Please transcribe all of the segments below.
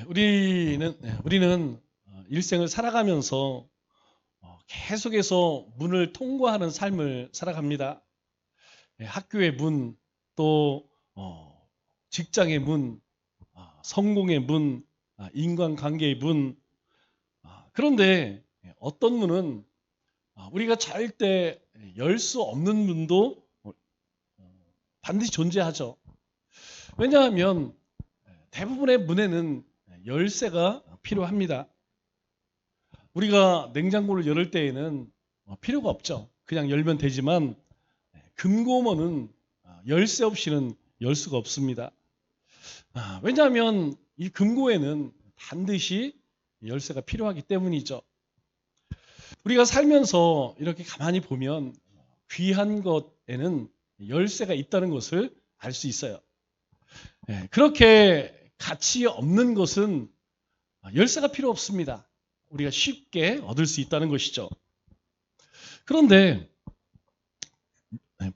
우리는 일생을 살아가면서 계속해서 문을 통과하는 삶을 살아갑니다. 학교의 문, 또 직장의 문, 성공의 문, 인간관계의 문. 그런데 어떤 문은 우리가 잘 때 열 수 없는 문도 반드시 존재하죠. 왜냐하면 대부분의 문에는 열쇠가 필요합니다. 우리가 냉장고를 열을 때에는 필요가 없죠. 그냥 열면 되지만 금고문은 열쇠 없이는 열 수가 없습니다. 왜냐하면 이 금고에는 반드시 열쇠가 필요하기 때문이죠. 우리가 살면서 이렇게 가만히 보면 귀한 것에는 열쇠가 있다는 것을 알 수 있어요. 그렇게 가치 없는 것은 열쇠가 필요 없습니다. 우리가 쉽게 얻을 수 있다는 것이죠. 그런데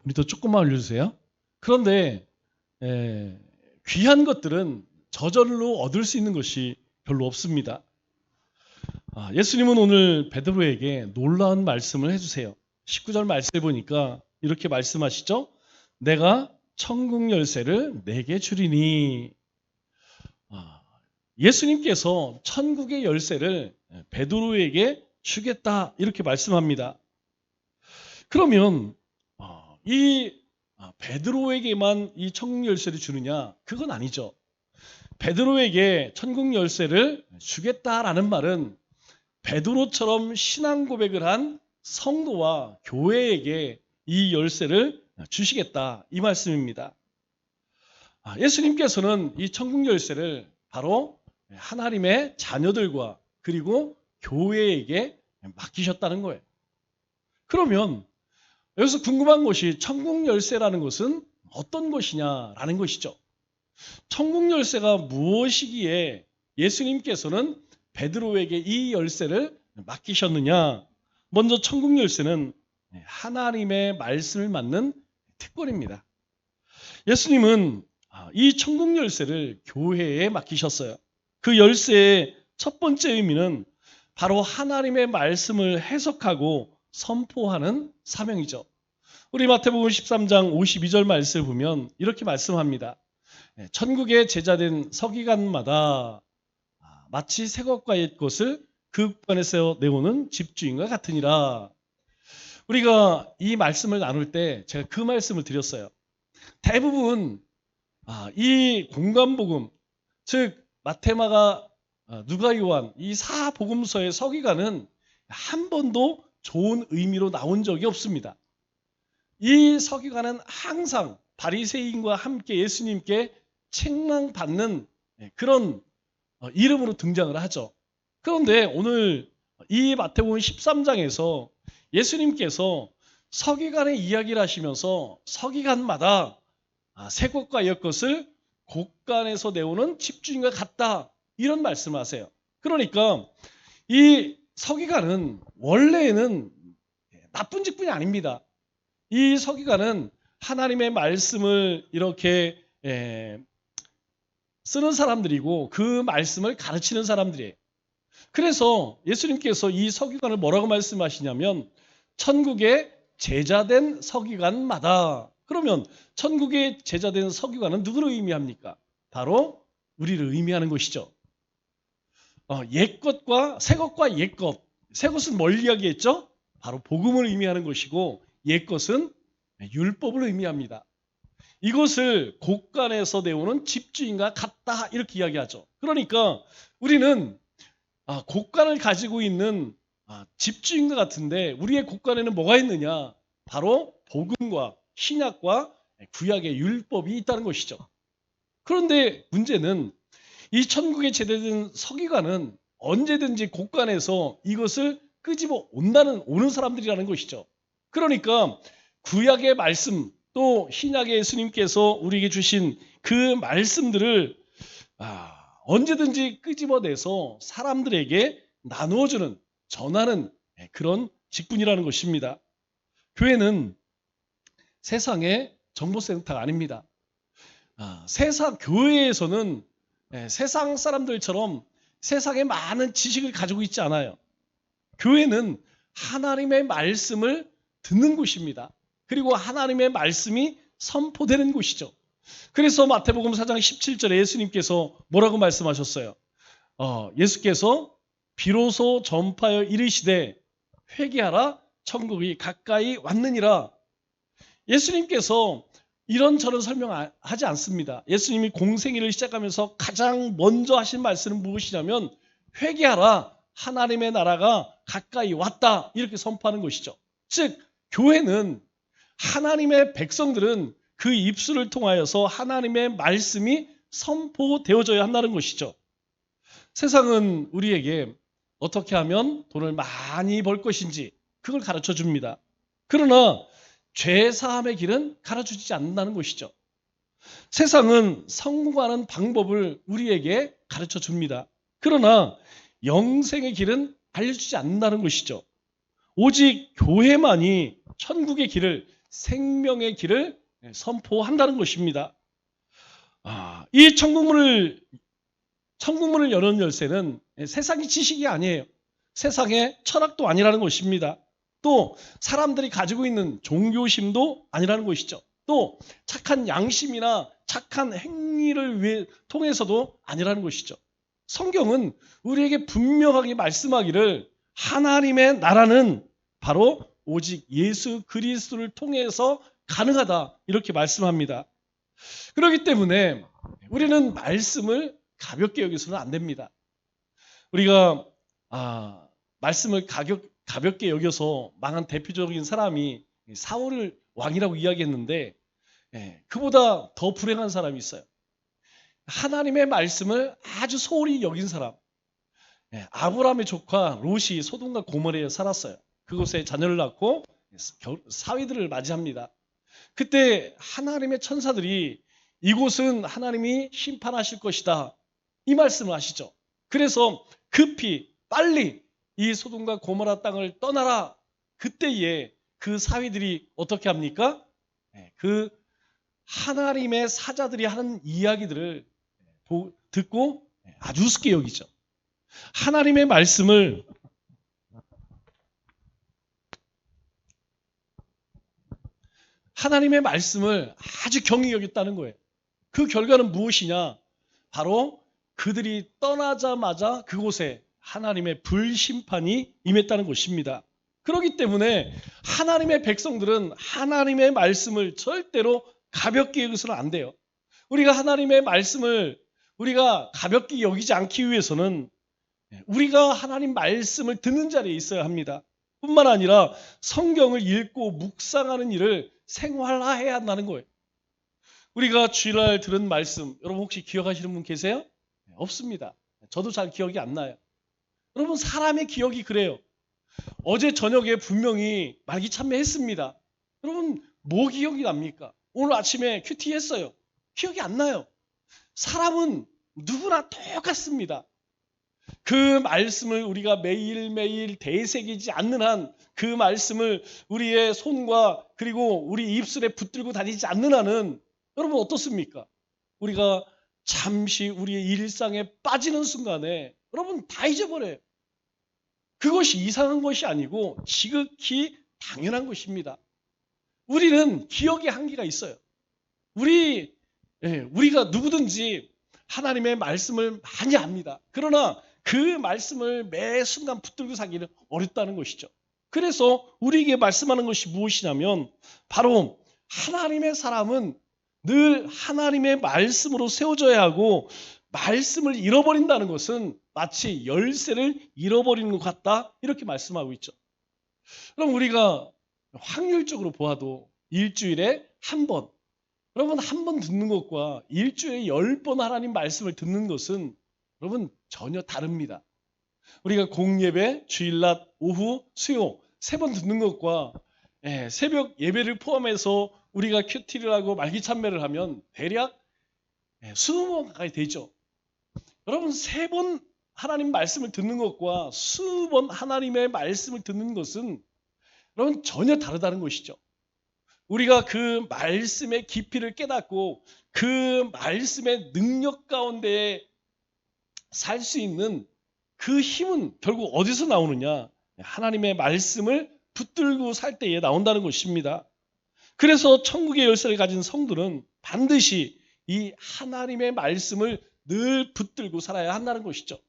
모니터 조금만 올려주세요. 그런데 귀한 것들은 저절로 얻을 수 있는 것이 별로 없습니다. 예수님은 오늘 베드로에게 놀라운 말씀을 해주세요. 19절 말씀을 보니까 이렇게 말씀하시죠. 내가 천국 열쇠를 내게 주리니. 예수님께서 천국의 열쇠를 베드로에게 주겠다 이렇게 말씀합니다. 그러면 이 베드로에게만 이 천국 열쇠를 주느냐? 그건 아니죠. 베드로에게 천국 열쇠를 주겠다라는 말은 베드로처럼 신앙 고백을 한 성도와 교회에게 이 열쇠를 주시겠다 이 말씀입니다. 예수님께서는 이 천국 열쇠를 바로 하나님의 자녀들과 그리고 교회에게 맡기셨다는 거예요. 그러면 여기서 궁금한 것이 천국 열쇠라는 것은 어떤 것이냐라는 것이죠. 천국 열쇠가 무엇이기에 예수님께서는 베드로에게 이 열쇠를 맡기셨느냐? 먼저 천국 열쇠는 하나님의 말씀을 맡는 특권입니다. 예수님은 이 천국 열쇠를 교회에 맡기셨어요. 그 열쇠의 첫 번째 의미는 바로 하나님의 말씀을 해석하고 선포하는 사명이죠. 우리 마태복음 13장 52절 말씀을 보면 이렇게 말씀합니다. 천국의 제자된 서기관마다 마치 새 것과 옛 것을 그 국간에서 내오는 집주인과 같으니라. 우리가 이 말씀을 나눌 때 제가 그 말씀을 드렸어요. 대부분 이 공관복음, 즉 마테마가 누가 요한 이 사복음서의 서기관은 한 번도 좋은 의미로 나온 적이 없습니다. 이 서기관은 항상 바리새인과 함께 예수님께 책망받는 그런 이름으로 등장을 하죠. 그런데 오늘 이 마태복음 13장에서 예수님께서 서기관의 이야기를 하시면서 서기관마다 새 것과 옛 것을 곳간에서 내오는 집주인과 같다 이런 말씀을 하세요. 그러니까 이 서기관은 원래는 나쁜 직분이 아닙니다. 이 서기관은 하나님의 말씀을 이렇게 쓰는 사람들이고 그 말씀을 가르치는 사람들이에요. 그래서 예수님께서 이 서기관을 뭐라고 말씀하시냐면 천국의 제자된 서기관마다. 그러면 천국의 제자된 서기관은 누구를 의미합니까? 바로 우리를 의미하는 것이죠. 옛것과 새것과 옛것. 새것은 뭘 이야기했죠? 바로 복음을 의미하는 것이고 옛것은 율법을 의미합니다. 이것을 곳간에서 내오는 집주인과 같다 이렇게 이야기하죠. 그러니까 우리는 곳간을 가지고 있는 집주인과 같은데 우리의 곳간에는 뭐가 있느냐? 바로 복음과 신약과 구약의 율법이 있다는 것이죠. 그런데 문제는 이 천국에 제대된 서기관은 언제든지 곳간에서 이것을 끄집어 오는 사람들이라는 것이죠. 그러니까 구약의 말씀 또 신약의 예수님께서 우리에게 주신 그 말씀들을 언제든지 끄집어내서 사람들에게 나누어주는 전하는 그런 직분이라는 것입니다. 교회는 세상의 정보센터가 아닙니다. 세상 교회에서는 세상 사람들처럼 세상에 많은 지식을 가지고 있지 않아요. 교회는 하나님의 말씀을 듣는 곳입니다. 그리고 하나님의 말씀이 선포되는 곳이죠. 그래서 마태복음 4장 17절에 예수님께서 뭐라고 말씀하셨어요? 예수께서 비로소 전파하여 이르시되 회개하라 천국이 가까이 왔느니라. 예수님께서 이런저런 설명하지 않습니다. 예수님이 공생애를 시작하면서 가장 먼저 하신 말씀은 무엇이냐면 회개하라 하나님의 나라가 가까이 왔다 이렇게 선포하는 것이죠. 즉 교회는 하나님의 백성들은 그 입술을 통하여서 하나님의 말씀이 선포되어져야 한다는 것이죠. 세상은 우리에게 어떻게 하면 돈을 많이 벌 것인지 그걸 가르쳐 줍니다. 그러나 죄사함의 길은 가르쳐주지 않는다는 것이죠. 세상은 성공하는 방법을 우리에게 가르쳐 줍니다. 그러나 영생의 길은 알려주지 않는다는 것이죠. 오직 교회만이 천국의 길을, 생명의 길을 선포한다는 것입니다. 이 천국문을 여는 열쇠는 세상의 지식이 아니에요. 세상의 철학도 아니라는 것입니다. 또 사람들이 가지고 있는 종교심도 아니라는 것이죠. 또 착한 양심이나 착한 행위를 통해서도 아니라는 것이죠. 성경은 우리에게 분명하게 말씀하기를 하나님의 나라는 바로 오직 예수 그리스도를 통해서 가능하다 이렇게 말씀합니다. 그렇기 때문에 우리는 말씀을 가볍게 여기서는 안 됩니다. 우리가 말씀을 가볍게 여겨서 망한 대표적인 사람이 사울 왕이라고 이야기했는데 그보다 더 불행한 사람이 있어요. 하나님의 말씀을 아주 소홀히 여긴 사람. 아브라함의 조카 롯이 소돔과 고모라에 살았어요. 그곳에 자녀를 낳고 사위들을 맞이합니다. 그때 하나님의 천사들이 이곳은 하나님이 심판하실 것이다. 이 말씀을 하시죠. 그래서 급히 빨리 이 소돔과 고모라 땅을 떠나라. 그때에 그 사위들이 어떻게 합니까? 그 하나님의 사자들이 하는 이야기들을 듣고 아주 우습게 여기죠. 하나님의 말씀을 아주 경히 여겼다는 거예요. 그 결과는 무엇이냐? 바로 그들이 떠나자마자 그곳에 하나님의 불심판이 임했다는 것입니다. 그렇기 때문에 하나님의 백성들은 하나님의 말씀을 절대로 가볍게 여기서는 안 돼요. 우리가 하나님의 말씀을 우리가 가볍게 여기지 않기 위해서는 우리가 하나님 말씀을 듣는 자리에 있어야 합니다. 뿐만 아니라 성경을 읽고 묵상하는 일을 생활화해야 한다는 거예요. 우리가 주일날 들은 말씀 여러분 혹시 기억하시는 분 계세요? 없습니다. 저도 잘 기억이 안 나요. 여러분 사람의 기억이 그래요. 어제 저녁에 분명히 말기참배했습니다. 여러분 뭐 기억이 납니까? 오늘 아침에 큐티 했어요. 기억이 안 나요. 사람은 누구나 똑같습니다. 그 말씀을 우리가 매일매일 되새기지 않는 한, 그 말씀을 우리의 손과 그리고 우리 입술에 붙들고 다니지 않는 한은 여러분 어떻습니까? 우리가 잠시 우리의 일상에 빠지는 순간에 여러분 다 잊어버려요. 그것이 이상한 것이 아니고 지극히 당연한 것입니다. 우리는 기억의 한계가 있어요. 우리가 누구든지 하나님의 말씀을 많이 압니다. 그러나 그 말씀을 매 순간 붙들고 살기는 어렵다는 것이죠. 그래서 우리에게 말씀하는 것이 무엇이냐면 바로 하나님의 사람은 늘 하나님의 말씀으로 세워져야 하고 말씀을 잃어버린다는 것은 마치 열쇠를 잃어버리는 것 같다 이렇게 말씀하고 있죠. 그럼 우리가 확률적으로 보아도 일주일에 한 번, 여러분 한 번 듣는 것과 일주일에 10번 하나님 말씀을 듣는 것은 여러분 전혀 다릅니다. 우리가 공예배, 주일낮, 오후, 수요 3번 듣는 것과 새벽 예배를 포함해서 우리가 큐티를 하고 말기참배를 하면 대략 20번 가까이 되죠. 여러분 3번 하나님 말씀을 듣는 것과 20번 하나님의 말씀을 듣는 것은 여러분 전혀 다르다는 것이죠. 우리가 그 말씀의 깊이를 깨닫고 그 말씀의 능력 가운데 살 수 있는 그 힘은 결국 어디서 나오느냐? 하나님의 말씀을 붙들고 살 때에 나온다는 것입니다. 그래서 천국의 열쇠를 가진 성들은 반드시 이 하나님의 말씀을 늘 붙들고 살아야 한다는 것이죠.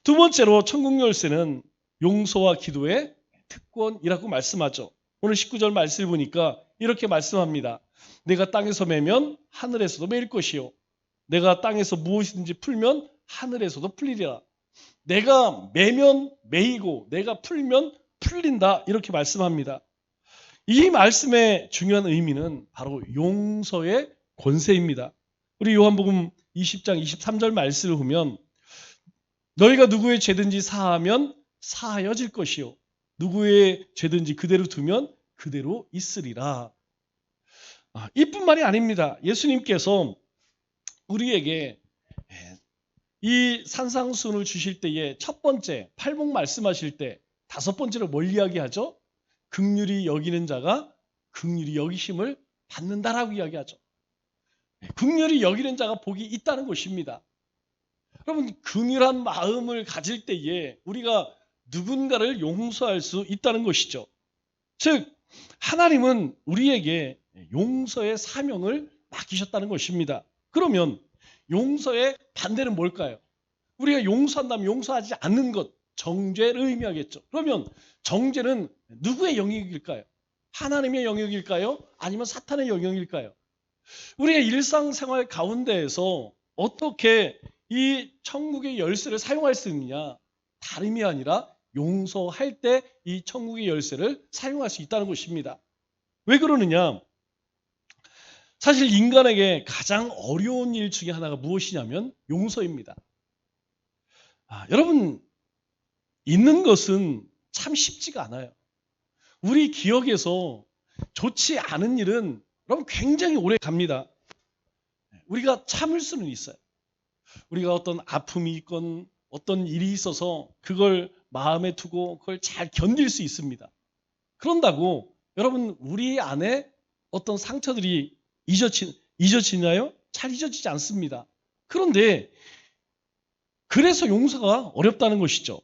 두 번째로 천국 열쇠는 용서와 기도의 특권이라고 말씀하죠. 오늘 19절 말씀을 보니까 이렇게 말씀합니다. 내가 땅에서 매면 하늘에서도 매일 것이요. 내가 땅에서 무엇이든지 풀면 하늘에서도 풀리리라. 내가 매면 매이고 내가 풀면 풀린다. 이렇게 말씀합니다. 이 말씀의 중요한 의미는 바로 용서의 권세입니다. 우리 요한복음 20장 23절 말씀을 보면 너희가 누구의 죄든지 사하면 사하여질 것이요. 누구의 죄든지 그대로 두면 그대로 있으리라. 이뿐만이 아닙니다. 예수님께서 우리에게 이 산상수훈을 주실 때에 첫 번째 팔복 말씀하실 때 다섯 번째로 뭘 이야기하죠? 긍휼히 여기는 자가 긍휼히 여기심을 받는다라고 이야기하죠. 긍휼히 여기는 자가 복이 있다는 것입니다. 여러분, 긍휼한 마음을 가질 때에 우리가 누군가를 용서할 수 있다는 것이죠. 즉 하나님은 우리에게 용서의 사명을 맡기셨다는 것입니다. 그러면 용서의 반대는 뭘까요? 우리가 용서한다면 용서하지 않는 것, 정죄를 의미하겠죠. 그러면 정죄는 누구의 영역일까요? 하나님의 영역일까요? 아니면 사탄의 영역일까요? 우리가 일상생활 가운데에서 어떻게 이 천국의 열쇠를 사용할 수 있느냐? 다름이 아니라 용서할 때 이 천국의 열쇠를 사용할 수 있다는 것입니다. 왜 그러느냐? 사실 인간에게 가장 어려운 일 중에 하나가 무엇이냐면 용서입니다. 여러분, 있는 것은 참 쉽지가 않아요. 우리 기억에서 좋지 않은 일은 여러분 굉장히 오래 갑니다. 우리가 참을 수는 있어요. 우리가 어떤 아픔이 있건 어떤 일이 있어서 그걸 마음에 두고 그걸 잘 견딜 수 있습니다. 그런다고 여러분 우리 안에 어떤 상처들이 잊어지나요? 잘 잊어지지 않습니다. 그런데 그래서 용서가 어렵다는 것이죠.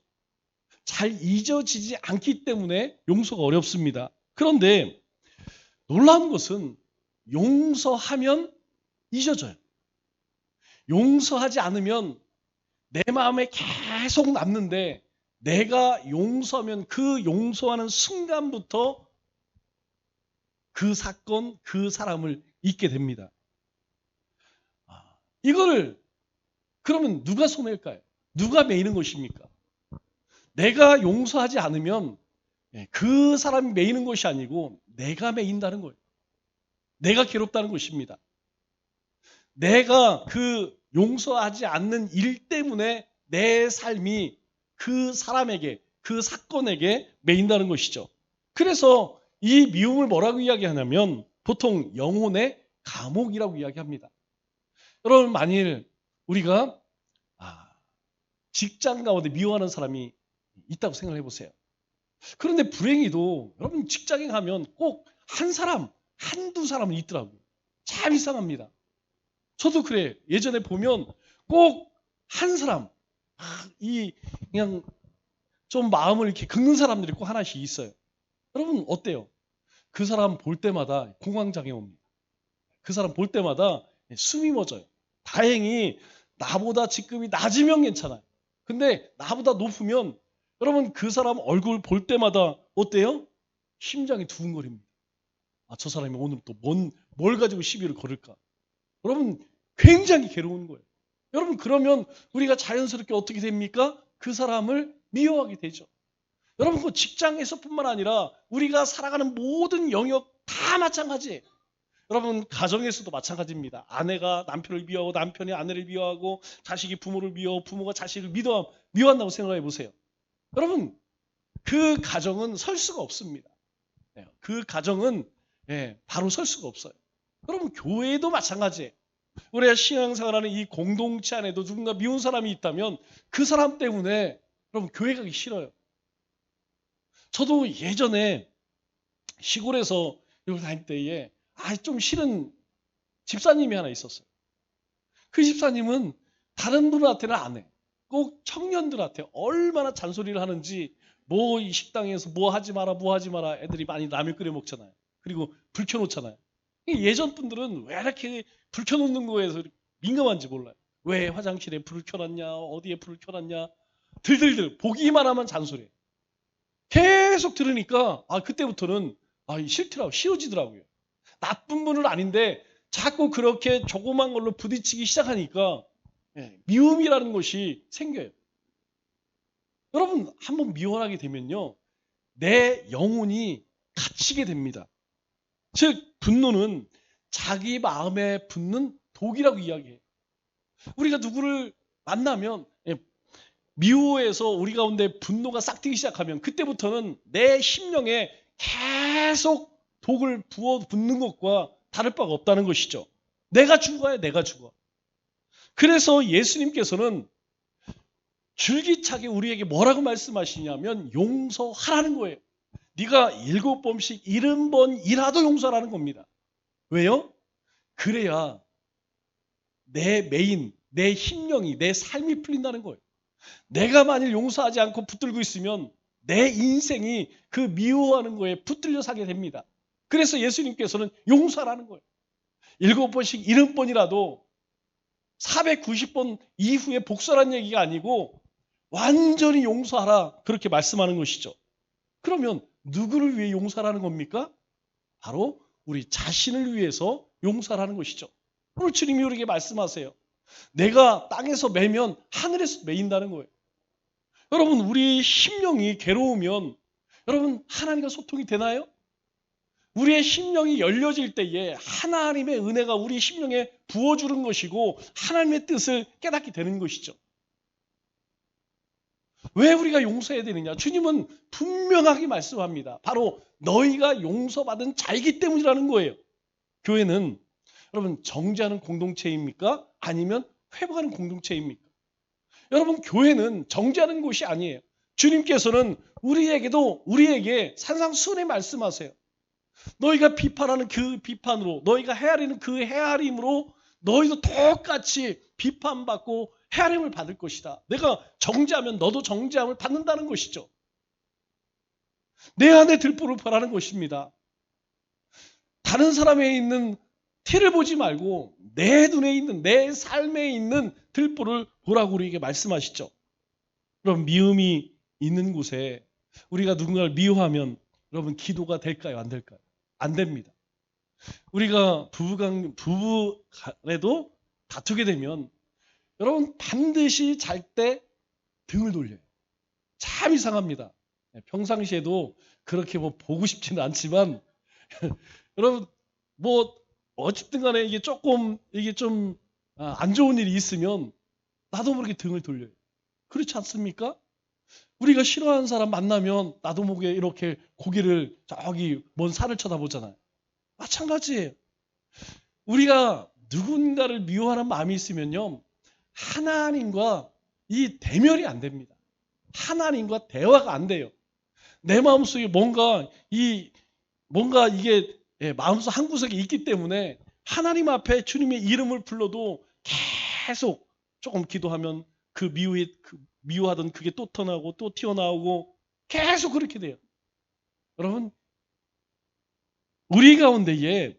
잘 잊어지지 않기 때문에 용서가 어렵습니다. 그런데 놀라운 것은 용서하면 잊어져요. 용서하지 않으면 내 마음에 계속 남는데 내가 용서하면 그 용서하는 순간부터 그 사건, 그 사람을 잊게 됩니다. 이거를 그러면 누가 손해일까요? 누가 매이는 것입니까? 내가 용서하지 않으면 그 사람이 매이는 것이 아니고 내가 매인다는 거예요. 내가 괴롭다는 것입니다. 내가 그 용서하지 않는 일 때문에 내 삶이 그 사람에게, 그 사건에게 매인다는 것이죠. 그래서 이 미움을 뭐라고 이야기하냐면 보통 영혼의 감옥이라고 이야기합니다. 여러분 만일 우리가 직장 가운데 미워하는 사람이 있다고 생각해 보세요. 그런데 불행히도 여러분 직장에 가면 꼭 한 사람, 한두 사람은 있더라고요. 참 이상합니다. 저도 그래. 예전에 보면 꼭 한 사람, 그냥 좀 마음을 이렇게 긁는 사람들이 꼭 하나씩 있어요. 여러분 어때요? 그 사람 볼 때마다 공황장애 옵니다. 그 사람 볼 때마다 숨이 멎어요. 다행히 나보다 직급이 낮으면 괜찮아요. 근데 나보다 높으면 여러분 그 사람 얼굴 볼 때마다 어때요? 심장이 두근거립니다. 저 사람이 오늘 또 뭘 가지고 시비를 걸을까? 여러분 굉장히 괴로운 거예요. 여러분 그러면 우리가 자연스럽게 어떻게 됩니까? 그 사람을 미워하게 되죠. 여러분 그 직장에서뿐만 아니라 우리가 살아가는 모든 영역 다 마찬가지예요. 여러분 가정에서도 마찬가지입니다. 아내가 남편을 미워하고 남편이 아내를 미워하고 자식이 부모를 미워하고 부모가 자식을 미워한다고 생각해 보세요. 여러분 그 가정은 설 수가 없습니다. 그 가정은 바로 설 수가 없어요. 여러분 교회도 마찬가지예요. 우리가 신앙생활하는 이 공동체 안에도 누군가 미운 사람이 있다면 그 사람 때문에 여러분 교회 가기 싫어요. 저도 예전에 시골에서 이걸 다닐 때에 좀 싫은 집사님이 하나 있었어요. 그 집사님은 다른 분한테는 안 해. 꼭 청년들한테 얼마나 잔소리를 하는지, 뭐 이 식당에서 뭐 하지 마라 뭐 하지 마라, 애들이 많이 라면 끓여 먹잖아요. 그리고 불 켜놓잖아요. 예전 분들은 왜 이렇게 불 켜놓는 거에서 민감한지 몰라요. 왜 화장실에 불을 켜놨냐, 어디에 불을 켜놨냐, 들들들 보기만 하면 잔소리. 계속 들으니까 그때부터는 싫더라고, 싫어지더라고요. 나쁜 분은 아닌데 자꾸 그렇게 조그만 걸로 부딪히기 시작하니까 미움이라는 것이 생겨요. 여러분, 한번 미워하게 되면요, 내 영혼이 갇히게 됩니다. 즉 분노는 자기 마음에 붙는 독이라고 이야기해요. 우리가 누구를 만나면 미워해서 우리 가운데 분노가 싹트기 시작하면 그때부터는 내 심령에 계속 독을 부어 붓는 것과 다를 바가 없다는 것이죠. 내가 죽어야 내가 죽어. 그래서 예수님께서는 줄기차게 우리에게 뭐라고 말씀하시냐면 용서하라는 거예요. 네가 7번씩 70번이라도 용서하라는 겁니다. 왜요? 그래야 내 메인, 내 심령이, 내 삶이 풀린다는 거예요. 내가 만일 용서하지 않고 붙들고 있으면 내 인생이 그 미워하는 거에 붙들려 사게 됩니다. 그래서 예수님께서는 용서하라는 거예요. 7번씩 70번이라도 490번 이후에 복수라는 얘기가 아니고 완전히 용서하라, 그렇게 말씀하는 것이죠. 그러면 누구를 위해 용서하라는 겁니까? 바로 우리 자신을 위해서 용서하라는 것이죠. 오늘 주님이 우리에게 말씀하세요. 내가 땅에서 매면 하늘에서 매인다는 거예요. 여러분, 우리 심령이 괴로우면 여러분, 하나님과 소통이 되나요? 우리의 심령이 열려질 때에 하나님의 은혜가 우리 심령에 부어주는 것이고 하나님의 뜻을 깨닫게 되는 것이죠. 왜 우리가 용서해야 되느냐? 주님은 분명하게 말씀합니다. 바로 너희가 용서받은 자이기 때문이라는 거예요. 교회는 여러분, 정죄하는 공동체입니까? 아니면 회복하는 공동체입니까? 여러분, 교회는 정죄하는 곳이 아니에요. 주님께서는 우리에게 산상수훈에 말씀하세요. 너희가 비판하는 그 비판으로, 너희가 헤아리는 그 헤아림으로 너희도 똑같이 비판받고 헤아림을 받을 것이다. 내가 정죄하면 너도 정죄함을 받는다는 것이죠. 내 안에 들보를 보라는 것입니다. 다른 사람에 있는 티를 보지 말고 내 눈에 있는, 내 삶에 있는 들보를 보라고 우리에게 말씀하시죠. 그럼 미움이 있는 곳에 우리가 누군가를 미워하면 여러분, 기도가 될까요? 안 될까요? 안 됩니다. 우리가 부부 간에도 다투게 되면 여러분, 반드시 잘 때 등을 돌려요. 참 이상합니다. 평상시에도 그렇게 보고 싶지는 않지만 여러분, 어쨌든 간에 이게 좀 안 좋은 일이 있으면 나도 모르게 등을 돌려요. 그렇지 않습니까? 우리가 싫어하는 사람 만나면 나도 모르게 이렇게 고개를 저기 먼 산을 쳐다보잖아요. 마찬가지예요. 우리가 누군가를 미워하는 마음이 있으면요, 하나님과 이 대면이 안 됩니다. 하나님과 대화가 안 돼요. 내 마음속에 뭔가 이게 마음속 한 구석에 있기 때문에 하나님 앞에 주님의 이름을 불러도 계속 조금 기도하면 그 미워하던 그게 또 터나고 또 튀어나오고 계속 그렇게 돼요. 여러분, 우리 가운데에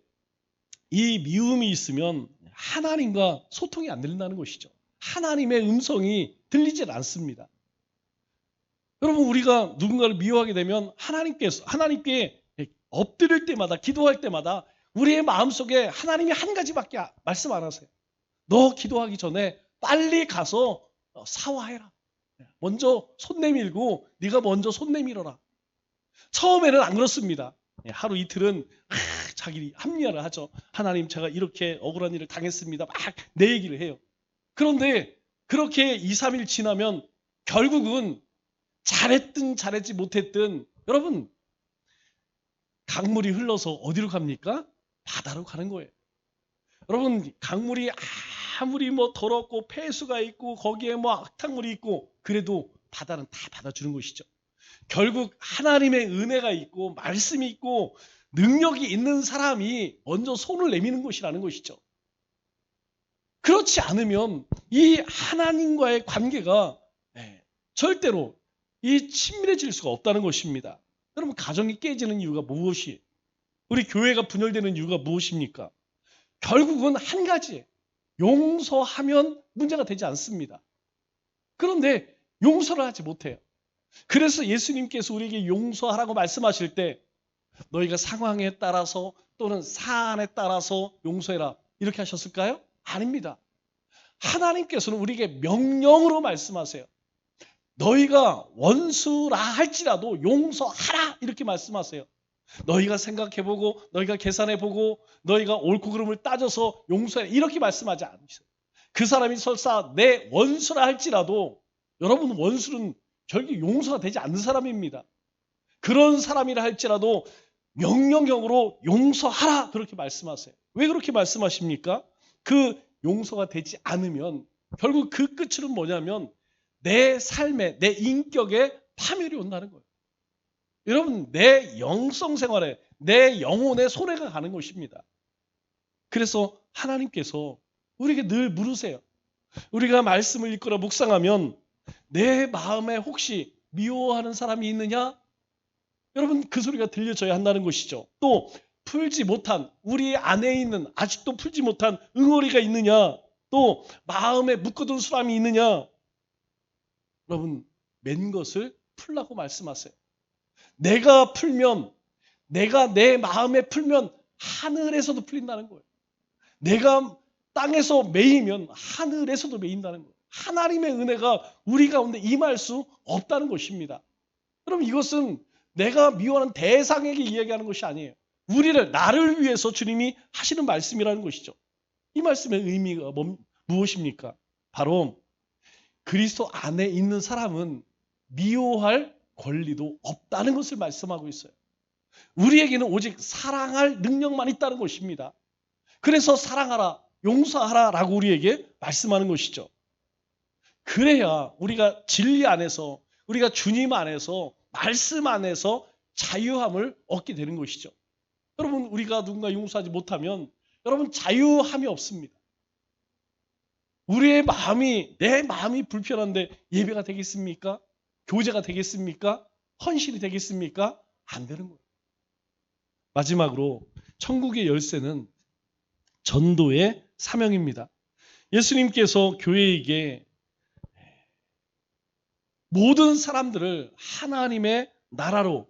이 미움이 있으면 하나님과 소통이 안 된다는 것이죠. 하나님의 음성이 들리질 않습니다. 여러분, 우리가 누군가를 미워하게 되면 하나님께 엎드릴 때마다, 기도할 때마다 우리의 마음속에 하나님이 한 가지밖에 말씀 안 하세요. 너 기도하기 전에 빨리 가서 사화해라. 먼저 손 내밀고 네가 먼저 손 내밀어라. 처음에는 안 그렇습니다. 하루 이틀은 자기 합리화를 하죠. 하나님, 제가 이렇게 억울한 일을 당했습니다. 막 내 얘기를 해요. 그런데 그렇게 2, 3일 지나면 결국은 잘했든 잘했지 못했든 여러분, 강물이 흘러서 어디로 갑니까? 바다로 가는 거예요. 여러분, 강물이 아무리 더럽고 폐수가 있고 거기에 악탕물이 있고 그래도 바다는 다 받아주는 것이죠. 결국 하나님의 은혜가 있고 말씀이 있고 능력이 있는 사람이 먼저 손을 내미는 것이라는 것이죠. 그렇지 않으면 이 하나님과의 관계가 절대로 이 친밀해질 수가 없다는 것입니다. 여러분, 가정이 깨지는 이유가 무엇이? 우리 교회가 분열되는 이유가 무엇입니까? 결국은 한 가지예요. 용서하면 문제가 되지 않습니다. 그런데 용서를 하지 못해요. 그래서 예수님께서 우리에게 용서하라고 말씀하실 때 너희가 상황에 따라서 또는 사안에 따라서 용서해라 이렇게 하셨을까요? 아닙니다. 하나님께서는 우리에게 명령으로 말씀하세요. 너희가 원수라 할지라도 용서하라 이렇게 말씀하세요. 너희가 생각해보고 너희가 계산해보고 너희가 옳고 그름을 따져서 용서해 이렇게 말씀하지 않으세요. 그 사람이 설사 내 원수라 할지라도 여러분, 원수는 결국 용서가 되지 않는 사람입니다. 그런 사람이라 할지라도 명령형으로 용서하라 그렇게 말씀하세요. 왜 그렇게 말씀하십니까? 그 용서가 되지 않으면 결국 그 끝은 뭐냐면 내 삶에, 내 인격에 파멸이 온다는 거예요. 여러분, 내 영성 생활에, 내 영혼에 손해가 가는 것입니다. 그래서 하나님께서 우리에게 늘 물으세요. 우리가 말씀을 읽거나 묵상하면 내 마음에 혹시 미워하는 사람이 있느냐? 여러분, 그 소리가 들려져야 한다는 것이죠. 또 풀지 못한, 우리 안에 있는 아직도 풀지 못한 응어리가 있느냐? 또 마음에 묶어둔 수람이 있느냐? 여러분, 맨 것을 풀라고 말씀하세요. 내가 풀면, 내가 내 마음에 풀면 하늘에서도 풀린다는 거예요. 내가 땅에서 매이면 하늘에서도 매인다는 거예요. 하나님의 은혜가 우리 가운데 임할 수 없다는 것입니다. 그럼 이것은 내가 미워하는 대상에게 이야기하는 것이 아니에요. 우리를, 나를 위해서 주님이 하시는 말씀이라는 것이죠. 이 말씀의 의미가 무엇입니까? 바로 그리스도 안에 있는 사람은 미워할 권리도 없다는 것을 말씀하고 있어요. 우리에게는 오직 사랑할 능력만 있다는 것입니다. 그래서 사랑하라, 용서하라 라고 우리에게 말씀하는 것이죠. 그래야 우리가 진리 안에서, 우리가 주님 안에서, 말씀 안에서 자유함을 얻게 되는 것이죠. 여러분, 우리가 누군가 용서하지 못하면 여러분, 자유함이 없습니다. 우리의 마음이, 내 마음이 불편한데 예배가 되겠습니까? 교제가 되겠습니까? 헌신이 되겠습니까? 안 되는 거예요. 마지막으로 천국의 열쇠는 전도의 사명입니다. 예수님께서 교회에게 모든 사람들을 하나님의 나라로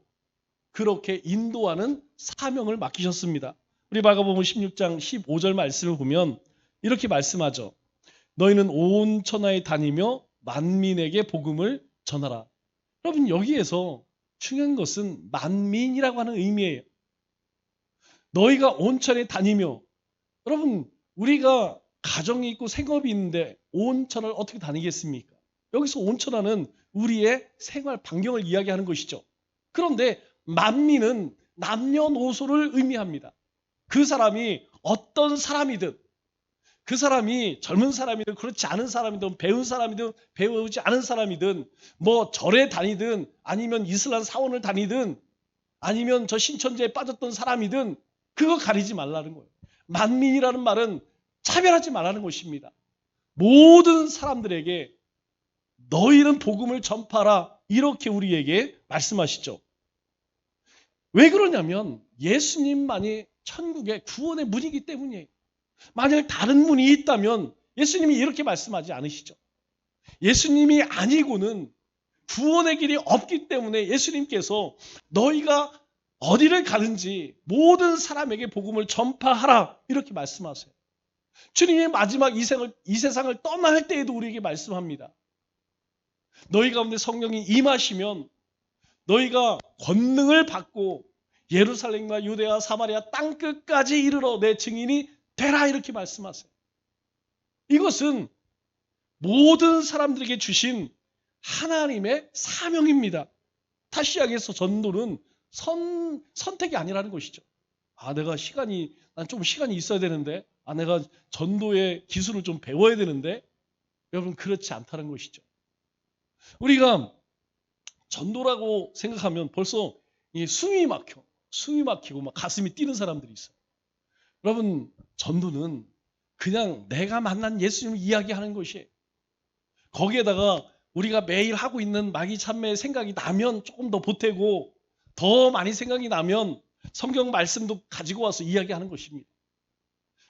그렇게 인도하는 사명을 맡기셨습니다. 우리 마가복음 16장 15절 말씀을 보면 이렇게 말씀하죠. 너희는 온 천하에 다니며 만민에게 복음을 전하라. 여러분, 여기에서 중요한 것은 만민이라고 하는 의미예요. 너희가 온 천하에 다니며, 여러분, 우리가 가정이 있고 생업이 있는데 온 천하를 어떻게 다니겠습니까? 여기서 온 천하는 우리의 생활 반경을 이야기하는 것이죠. 그런데 만민은 남녀노소를 의미합니다. 그 사람이 어떤 사람이든, 그 사람이 젊은 사람이든 그렇지 않은 사람이든 배운 사람이든 배우지 않은 사람이든 뭐 절에 다니든 아니면 이슬람 사원을 다니든 아니면 저 신천지에 빠졌던 사람이든 그거 가리지 말라는 거예요. 만민이라는 말은 차별하지 말라는 것입니다. 모든 사람들에게 너희는 복음을 전파하라 이렇게 우리에게 말씀하시죠. 왜 그러냐면 예수님만이 천국의 구원의 문이기 때문이에요. 만약 다른 문이 있다면 예수님이 이렇게 말씀하지 않으시죠. 예수님이 아니고는 구원의 길이 없기 때문에 예수님께서 너희가 어디를 가든지 모든 사람에게 복음을 전파하라 이렇게 말씀하세요. 주님이 마지막 이 세상을 떠날 때에도 우리에게 말씀합니다. 너희 가운데 성령이 임하시면 너희가 권능을 받고 예루살렘과 유대와 사마리아 땅끝까지 이르러 내 증인이 되라 이렇게 말씀하세요. 이것은 모든 사람들에게 주신 하나님의 사명입니다. 다시 이야기해서 전도는 선택이 아니라는 것이죠. 난 좀 시간이 있어야 되는데, 내가 전도의 기술을 좀 배워야 되는데, 여러분, 그렇지 않다는 것이죠. 우리가 전도라고 생각하면 벌써 숨이 막히고 막 가슴이 뛰는 사람들이 있어요. 여러분, 전도는 그냥 내가 만난 예수님을 이야기하는 것이에요. 거기에다가 우리가 매일 하고 있는 마귀 참매의 생각이 나면 조금 더 보태고 더 많이 생각이 나면 성경 말씀도 가지고 와서 이야기하는 것입니다.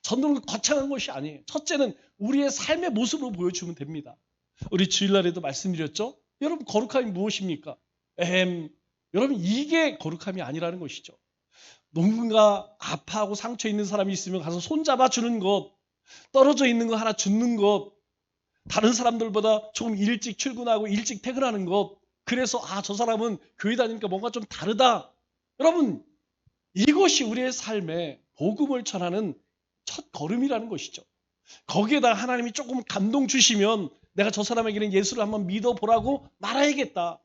전도는 거창한 것이 아니에요. 첫째는 우리의 삶의 모습으로 보여주면 됩니다. 우리 주일날에도 말씀드렸죠? 여러분 거룩함이 무엇입니까? 여러분 이게 거룩함이 아니라는 것이죠. 누군가 아파하고 상처 있는 사람이 있으면 가서 손잡아 주는 것, 떨어져 있는 거 하나 주는 것, 다른 사람들보다 조금 일찍 출근하고 일찍 퇴근하는 것, 그래서 저 사람은 교회 다니니까 뭔가 좀 다르다. 여러분 이것이 우리의 삶에 복음을 전하는 첫 걸음이라는 것이죠. 거기에다 하나님이 조금 감동 주시면 내가 저 사람에게는 예수를 한번 믿어보라고 말아야겠다.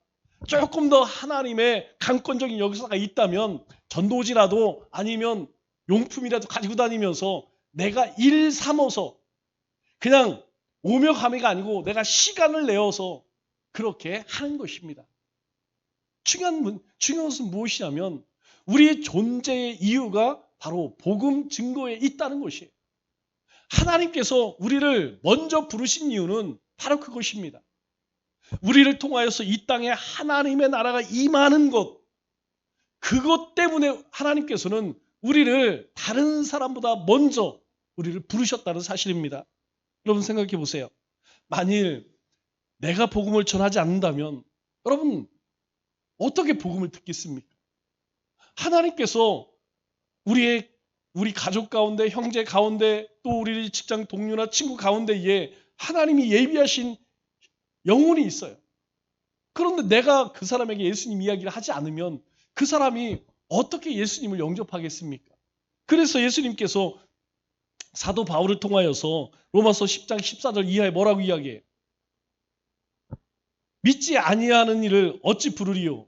조금 더 하나님의 강권적인 역사가 있다면 전도지라도 아니면 용품이라도 가지고 다니면서 내가 일 삼어서 그냥 오며 가미가 아니고 내가 시간을 내어서 그렇게 하는 것입니다. 중요한 것은 무엇이냐면 우리의 존재의 이유가 바로 복음 증거에 있다는 것이에요. 하나님께서 우리를 먼저 부르신 이유는 바로 그것입니다. 우리를 통하여서 이 땅에 하나님의 나라가 임하는 것, 그것 때문에 하나님께서는 우리를 다른 사람보다 먼저 우리를 부르셨다는 사실입니다. 여러분 생각해 보세요. 만일 내가 복음을 전하지 않는다면 여러분 어떻게 복음을 듣겠습니까? 하나님께서 우리 가족 가운데, 형제 가운데, 또 우리 직장 동료나 친구 가운데에 하나님이 예비하신 영혼이 있어요. 그런데 내가 그 사람에게 예수님 이야기를 하지 않으면 그 사람이 어떻게 예수님을 영접하겠습니까? 그래서 예수님께서 사도 바울을 통하여서 로마서 10장 14절 이하에 뭐라고 이야기해요? 믿지 아니하는 일을 어찌 부르리요?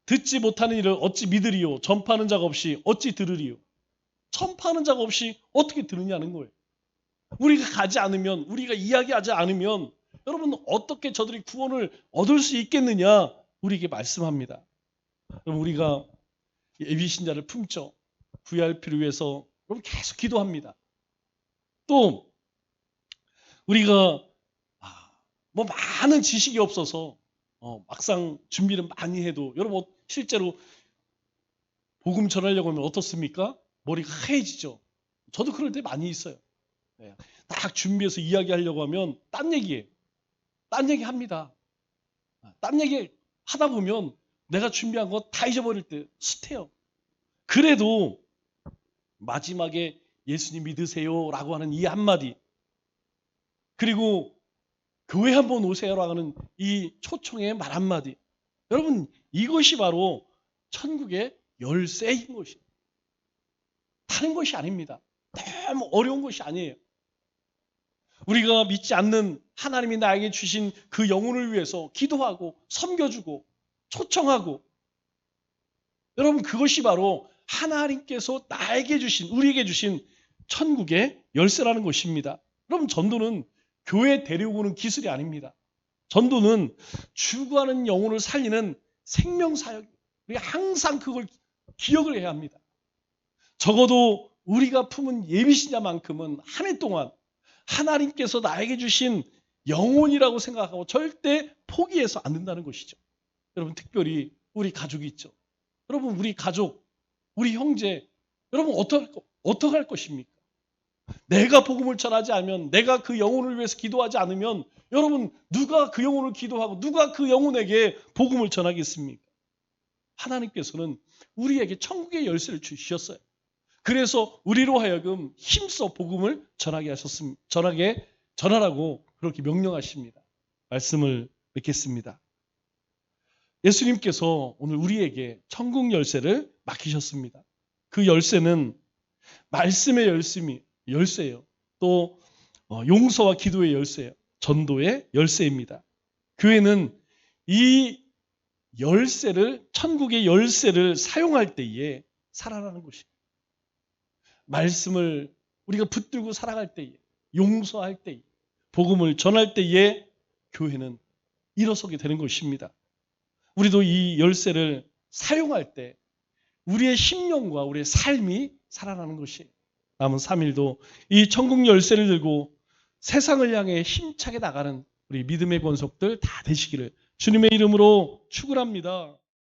듣지 못하는 일을 어찌 믿으리요? 전파하는 자가 없이 어찌 들으리요? 전파하는 자가 없이 어떻게 들으냐는 거예요. 우리가 가지 않으면, 우리가 이야기하지 않으면 여러분 어떻게 저들이 구원을 얻을 수 있겠느냐? 우리에게 말씀합니다. 여러분 우리가 예비신자를 품죠. VIP를 위해서 여러분 계속 기도합니다. 또 우리가 뭐 많은 지식이 없어서 막상 준비를 많이 해도 여러분 실제로 복음 전하려고 하면 어떻습니까? 머리가 하얘지죠. 저도 그럴 때 많이 있어요. 딱 준비해서 이야기하려고 하면 딴 얘기예요. 딴 얘기 합니다. 딴 얘기 하다 보면 내가 준비한 거 다 잊어버릴 때 숱해요. 그래도 마지막에 예수님 믿으세요 라고 하는 이 한마디, 그리고 교회 한번 오세요라고 하는 이 초청의 말 한마디, 여러분 이것이 바로 천국의 열쇠인 것이에요. 다른 것이 아닙니다. 너무 어려운 것이 아니에요. 우리가 믿지 않는 하나님이 나에게 주신 그 영혼을 위해서 기도하고 섬겨주고 초청하고, 여러분 그것이 바로 하나님께서 나에게 주신, 우리에게 주신 천국의 열쇠라는 것입니다. 여러분 전도는 교회 데려오는 기술이 아닙니다. 전도는 죽어가는 영혼을 살리는 생명사역이에요. 우리가 항상 그걸 기억을 해야 합니다. 적어도 우리가 품은 예비신자만큼은 한 해 동안 하나님께서 나에게 주신 영혼이라고 생각하고 절대 포기해서 안 된다는 것이죠. 여러분 특별히 우리 가족이 있죠. 여러분 우리 가족, 우리 형제, 여러분 어떻게 할 것입니까? 내가 복음을 전하지 않으면, 내가 그 영혼을 위해서 기도하지 않으면 여러분 누가 그 영혼을 기도하고 누가 그 영혼에게 복음을 전하겠습니까? 하나님께서는 우리에게 천국의 열쇠를 주셨어요. 그래서 우리로 하여금 힘써 복음을 전하라고 그렇게 명령하십니다. 말씀을 맺겠습니다. 예수님께서 오늘 우리에게 천국 열쇠를 맡기셨습니다. 그 열쇠는 말씀의 열쇠예요. 또 용서와 기도의 열쇠예요. 전도의 열쇠입니다. 교회는 이 열쇠를, 천국의 열쇠를 사용할 때에 살아나는 것입니다. 말씀을 우리가 붙들고 살아갈 때에, 용서할 때에, 복음을 전할 때에 교회는 일어서게 되는 것입니다. 우리도 이 열쇠를 사용할 때 우리의 심령과 우리의 삶이 살아나는 것이에요. 남은 3일도 이 천국 열쇠를 들고 세상을 향해 힘차게 나가는 우리 믿음의 권속들 다 되시기를 주님의 이름으로 축원합니다.